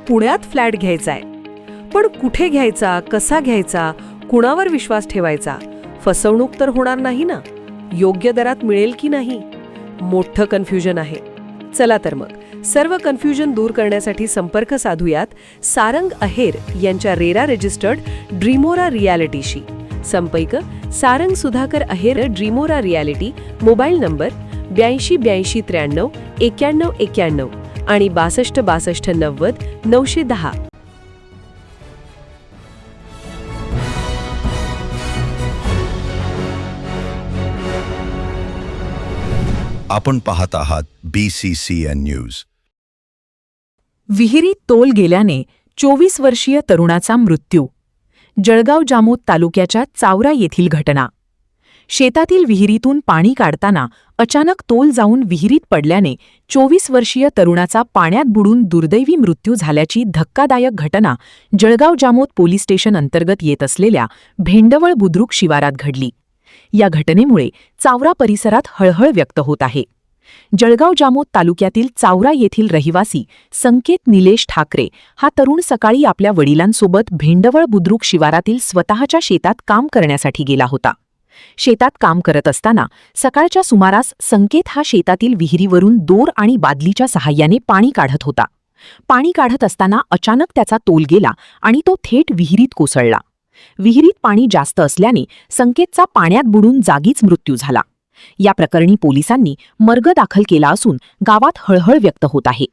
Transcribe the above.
पुण्यात फ्लॅट घ्यायचाय. पण कुठे घ्यायचा, कसा घ्यायचा, कुणावर विश्वास ठेवायचा? फसवणूक तर होणार नाही ना? योग्य दरात मिळेल की नाही? मोठं कन्फ्युजन आहे. चला तर मग सर्व कन्फ्युजन दूर करण्यासाठी संपर्क साधूयात सारंग अहेर यांच्या रेरा रजिस्टर्ड ड्रीमोरा रियालिटीशी. संपर्क सारंग सुधाकर अहेर, ड्रीमोरा रियालिटी. मोबाईल नंबर 82 82 93 91 91 आणि 62 62 90 910. आपण पाहत आहात BCCN न्यूज. विहिरीत तोल गेल्याने 24 वर्षीय तरुणाचा मृत्यू. जळगाव जामोद तालुक्याच्या चावरा येथील घटना. शेतातील विहिरीतून पाणी काढताना अचानक तोल जाऊन विहिरीत पडल्याने 24 वर्षीय तरुणाचा पाण्यात बुडून दुर्दैवी मृत्यू झाल्याची धक्कादायक घटना जळगाव जामोद पोलीस स्टेशन अंतर्गत येत असलेल्या भेंडवळ बुद्रुक शिवारात घडली. या घटनेमुळे चावरा परिसरात हळहळ व्यक्त होत आहे. जळगाव जामोद तालुक्यातील चावरा येथील रहिवासी संकेत निलेश ठाकरे हा तरुण सकाळी आपल्या वडिलांसोबत भेंडवळ बुद्रुक शिवारातील स्वतःच्या शेतात काम करण्यासाठी गेला होता. शेतात काम करत असताना सकाळच्या सुमारास संकेत हा शेतातील विहिरीवरून दोर आणि बादलीच्या सहाय्याने पाणी काढत होता. पाणी काढत असताना अचानक त्याचा तोल गेला आणि तो थेट विहिरीत कोसळला. विहिरीत पाणी जास्त असल्याने संकेतचा पाण्यात बुडून जागीच मृत्यू झाला. या प्रकरणी पोलिसांनी मर्ग दाखल केला असून गावात हळहळ व्यक्त होत आहे.